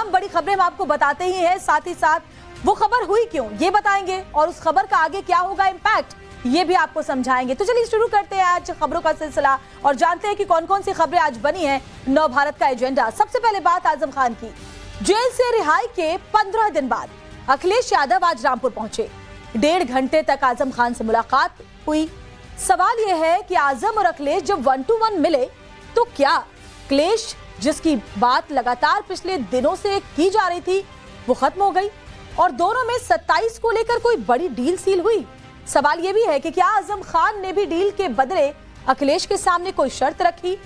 तमाम बड़ी खबरें हम आपको बताते ही हैं, साथ ही साथ वो खबर हुई क्यों ये बताएंगे और उस खबर का आगे क्या होगा इम्पैक्ट ये भी आपको समझाएंगे। तो चलिए शुरू करते हैं आज खबरों का सिलसिला और जानते हैं कि कौन कौन सी खबरें आज बनी हैं नव भारत का एजेंडा। सबसे पहले बात आजम खान की। जेल से रिहाई के 15 दिन बाद अखिलेश यादव आज रामपुर पहुंचे। 1.5 घंटे तक आजम खान से मुलाकात हुई। सवाल यह है कि आजम और अखिलेश जब 1 to 1 मिले तो क्या क्लेश जिसकी बात लगातार पिछले दिनों से की जा रही थी वो खत्म हो गई और दोनों में 27 को लेकर कोई बड़ी डील सील हुई। सवाल यह भी है कि क्या आजम खान ने भी डील के बदले अखिलेश के सामने कोई शर्त रखी।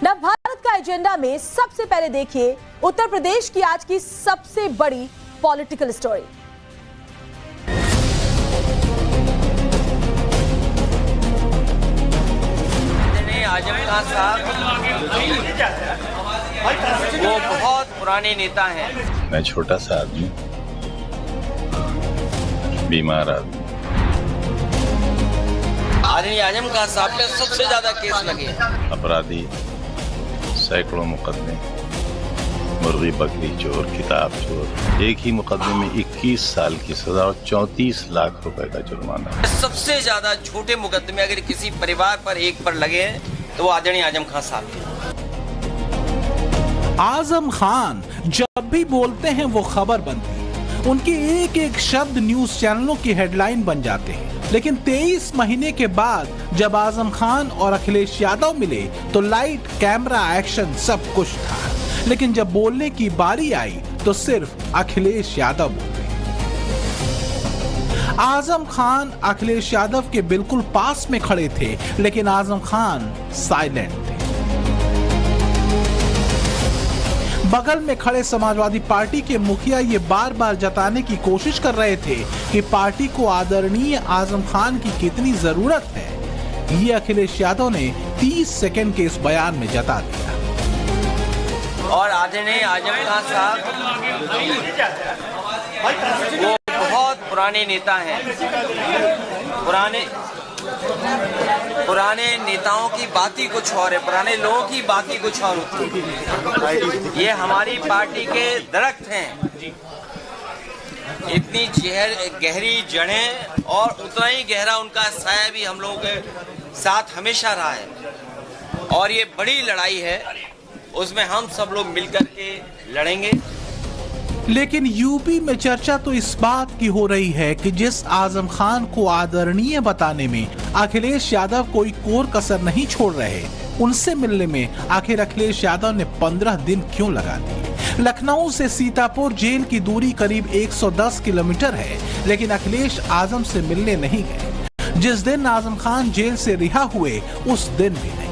नव भारत का एजेंडा में सबसे पहले देखिए उत्तर प्रदेश की आज की सबसे बड़ी पॉलिटिकल स्टोरी। आजम खान साहब वो बहुत पुराने नेता हैं। मैं छोटा सा आदमी, बीमार आदमी। आदरणीय आजम खान साहब पे सबसे ज्यादा केस लगे। अपराधी, सैकड़ों मुकदमे, मुर्गी बकरी चोर, किताब चोर। एक ही मुकदमे में 21 साल की सजा और 34 लाख रुपए का जुर्माना। सबसे ज्यादा छोटे मुकदमे अगर किसी परिवार पर एक पर लगे हैं तो वो आदरणीय आजम खान साहब के। आजम खान जब भी बोलते हैं वो खबर बनती है। उनके एक एक शब्द न्यूज चैनलों की हेडलाइन बन जाते हैं। लेकिन 23 महीने के बाद जब आजम खान और अखिलेश यादव मिले तो लाइट, कैमरा, एक्शन सब कुछ था। लेकिन जब बोलने की बारी आई तो सिर्फ अखिलेश यादव बोले। आजम खान अखिलेश यादव के बिल्कुल पास में खड़े थे लेकिन आजम खान साइलेंट थे। बगल में खड़े समाजवादी पार्टी के मुखिया ये बार बार जताने की कोशिश कर रहे थे कि पार्टी को आदरणीय आजम खान की कितनी जरूरत है। ये अखिलेश यादव ने 30 सेकंड के इस बयान में जता दिया। और आदरणीय आजम खान साहब वो बहुत पुराने नेता हैं। पुराने नेताओं की बात ही कुछ और है, पुराने लोगों की बात ही कुछ और होती है। ये हमारी पार्टी के दरख्त हैं। इतनी गहरी जड़ें और उतना ही गहरा उनका साया भी हम लोगों के साथ हमेशा रहा है। और ये बड़ी लड़ाई है, उसमें हम सब लोग मिलकर के लड़ेंगे। लेकिन यूपी में चर्चा तो इस बात की हो रही है कि जिस आजम खान को आदरणीय बताने में अखिलेश यादव कोई कोर कसर नहीं छोड़ रहे, उनसे मिलने में आखिर अखिलेश यादव ने 15 दिन क्यों लगा दिए। लखनऊ से सीतापुर जेल की दूरी करीब 110 किलोमीटर है, लेकिन अखिलेश आजम से मिलने नहीं गए। जिस दिन आजम खान जेल से रिहा हुए उस दिन भी नहीं।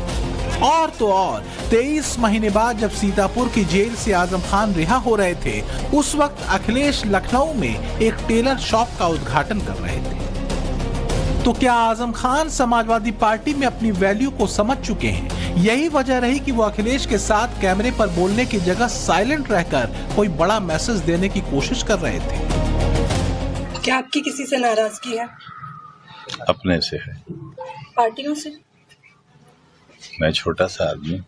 और तो और 23 महीने बाद जब सीतापुर की जेल से आजम खान रिहा हो रहे थे, उस वक्त अखिलेश लखनऊ में एक टेलर शॉप का उद्घाटन कर रहे थे। तो क्या आजम खान समाजवादी पार्टी में अपनी वैल्यू को समझ चुके हैं? यही वजह रही कि वो अखिलेश के साथ कैमरे पर बोलने की जगह साइलेंट रहकर कोई बड़ा मैसेज देने की कोशिश कर रहे थे। क्या आपकी किसी से नाराजगी है? अपने से है। पार्टियों से? मैं छोटा सा आदमी,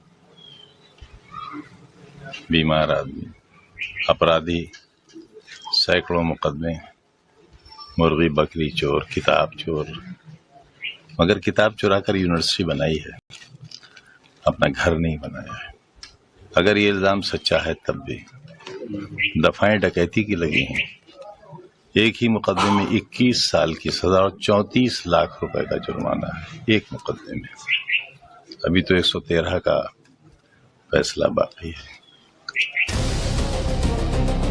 बीमार आदमी। अपराधी, सैकड़ों मुकदमे, मुर्गी बकरी चोर, किताब चोर। मगर किताब चुरा कर यूनिवर्सिटी बनाई है, अपना घर नहीं बनाया है। अगर ये इल्जाम सच्चा है तब भी दफाएं डकैती की लगी हैं। एक ही मुकदमे में 21 साल की सजा और 34 लाख रुपए का जुर्माना है। एक मुकदमे में अभी तो 113 का फैसला बाकी है।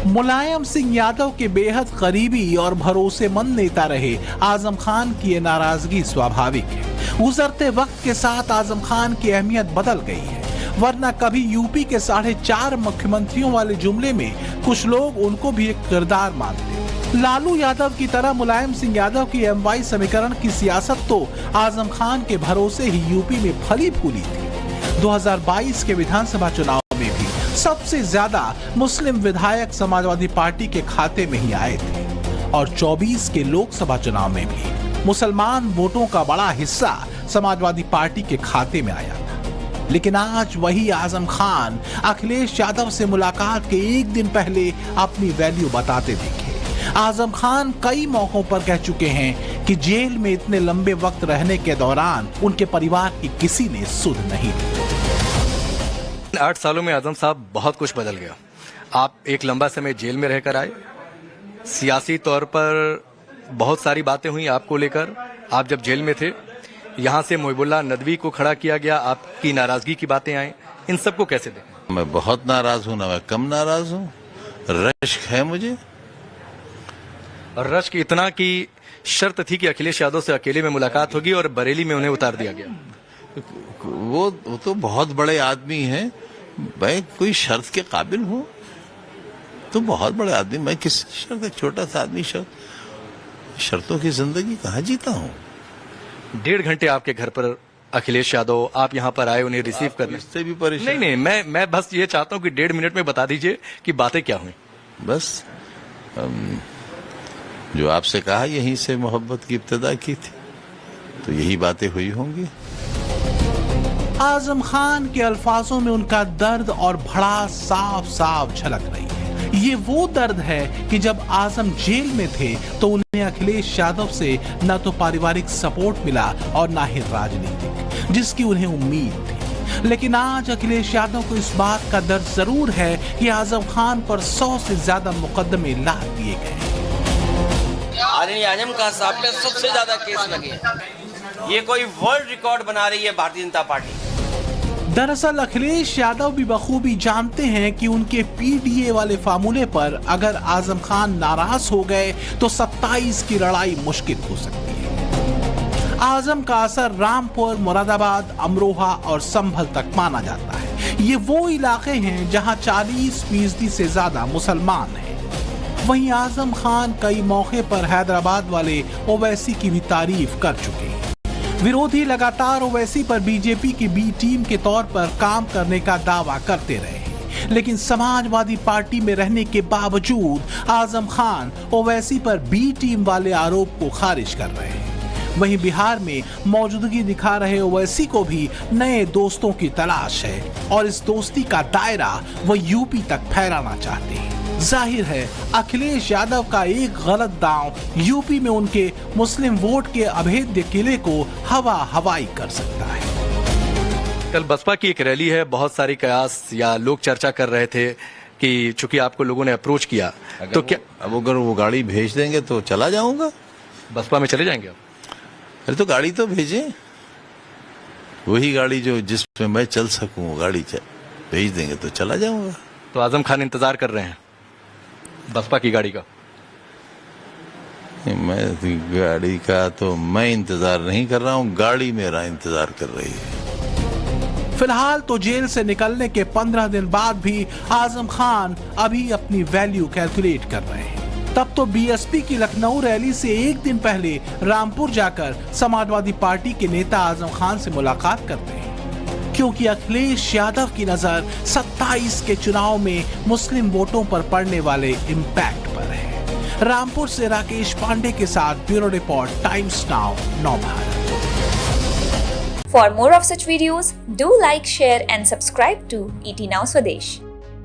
मुलायम सिंह यादव के बेहद करीबी और भरोसेमंद नेता रहे आजम खान की ये नाराजगी स्वाभाविक है। गुजरते वक्त के साथ आजम खान की अहमियत बदल गई है, वरना कभी यूपी के 4.5 मुख्यमंत्रियों वाले जुमले में कुछ लोग उनको भी एक किरदार मानते। लालू यादव की तरह मुलायम सिंह यादव की एमवाई समीकरण की सियासत तो आजम खान के भरोसे ही यूपी में फली फूली थी। 2022 के विधानसभा चुनाव में भी सबसे ज्यादा मुस्लिम विधायक समाजवादी पार्टी के खाते में ही आए थे और 24 के लोकसभा चुनाव में भी मुसलमान वोटों का बड़ा हिस्सा समाजवादी पार्टी के खाते में आया था। लेकिन आज वही आजम खान अखिलेश यादव से मुलाकात के एक दिन पहले अपनी वैल्यू बताते दिखे। आजम खान कई मौकों पर कह चुके हैं कि जेल में इतने लंबे वक्त रहने के दौरान उनके परिवार की किसी ने सुध नहीं ली। 8 सालों में आजम साहब बहुत कुछ बदल गया। आप एक लंबा समय जेल में रहकर आए, सियासी तौर पर बहुत सारी बातें हुई आपको लेकर। आप जब जेल में थे, यहाँ से मुहिबुल्लाह नदवी को खड़ा किया गया, आपकी नाराजगी की बातें आई, इन सबको कैसे देखें? मैं बहुत नाराज हूं, ना मैं कम नाराज हूं। रश्क है मुझे। और रश्क इतना कि शर्त थी कि अखिलेश यादव से अकेले में मुलाकात होगी और बरेली में उन्हें उतार दिया गया। वो तो बहुत बड़े आदमी हैं। मैं कोई शर्त के काबिल हूं? तो बहुत बड़े आदमी, मैं किस शर्त, एक छोटा सा आदमी शर्तों की जिंदगी कहाँ जीता हूँ। 1.5 घंटे आपके घर पर अखिलेश यादव, आप यहाँ पर आए उन्हें रिसीव करने। इससे भी परेशान नहीं, मैं बस ये चाहता हूँ कि 1.5 मिनट में बता दीजिए कि बातें क्या हुई। बस जो आपसे कहा, यहीं से मोहब्बत की इब्तिदा की थी, तो यही बातें हुई होंगी। आजम खान के अल्फाजों में उनका दर्द और भड़ास साफ साफ झलक रही है। ये वो दर्द है कि जब आजम जेल में थे तो उन्हें अखिलेश यादव से न तो पारिवारिक सपोर्ट मिला और ना ही राजनीतिक, जिसकी उन्हें उम्मीद थी। लेकिन आज अखिलेश यादव को इस बात का दर्द जरूर है कि आजम खान पर 100 से ज्यादा मुकदमे लाद दिए गए। आदरणीय आजम खान साहब पे सबसे ज्यादा केस लगे हैं। ये कोई वर्ल्ड रिकॉर्ड बना रही है भारतीय जनता पार्टी। दरअसल अखिलेश यादव भी बखूबी जानते हैं कि उनके पीडीए वाले फार्मूले पर अगर आजम खान नाराज हो गए तो 27 की लड़ाई मुश्किल हो सकती है। आजम का असर रामपुर, मुरादाबाद, अमरोहा और संभल तक माना जाता है। ये वो इलाके हैं जहां 40% से ज्यादा मुसलमान हैं। वहीं आजम खान कई मौके पर हैदराबाद वाले ओवैसी की भी तारीफ कर चुके हैं। विरोधी लगातार ओवैसी पर बीजेपी की बी टीम के तौर पर काम करने का दावा करते रहे, लेकिन समाजवादी पार्टी में रहने के बावजूद आजम खान ओवैसी पर बी टीम वाले आरोप को खारिज कर रहे हैं। वहीं बिहार में मौजूदगी दिखा रहे ओवैसी को भी नए दोस्तों की तलाश है और इस दोस्ती का दायरा वो यूपी तक फैलाना चाहते हैं। जाहिर है अखिलेश यादव का एक गलत दांव यूपी में उनके मुस्लिम वोट के अभेद्य किले को हवाई कर सकता है। कल बसपा की एक रैली है, बहुत सारी कयास या लोग चर्चा कर रहे थे कि चूंकि आपको लोगों ने अप्रोच किया तो क्या अब अगर वो गाड़ी भेज देंगे तो चला जाऊंगा। बसपा में चले जाएंगे आप? अरे तो गाड़ी तो भेजें, वही गाड़ी जो जिसमें मैं चल सकूं, वो गाड़ी भेज देंगे तो चला जाऊंगा। तो आजम खान इंतजार कर रहे हैं बसपा की गाड़ी का? गाड़ी का तो मैं इंतजार नहीं कर रहा हूँ, गाड़ी मेरा इंतजार कर रही है। फिलहाल तो जेल से निकलने के 15 दिन बाद भी आजम खान अभी अपनी वैल्यू कैलकुलेट कर रहे हैं। तब तो बीएसपी की लखनऊ रैली से एक दिन पहले रामपुर जाकर समाजवादी पार्टी के नेता आजम खान से मुलाकात करते हैं, क्योंकि अखिलेश यादव की नजर 27 के चुनाव में मुस्लिम वोटों पर पड़ने वाले इम्पैक्ट पर है। रामपुर से राकेश पांडे के साथ ब्यूरो रिपोर्ट, टाइम्स नाउ, नव Bharat. For more of such videos, do like, share and subscribe to ET Now Swadesh.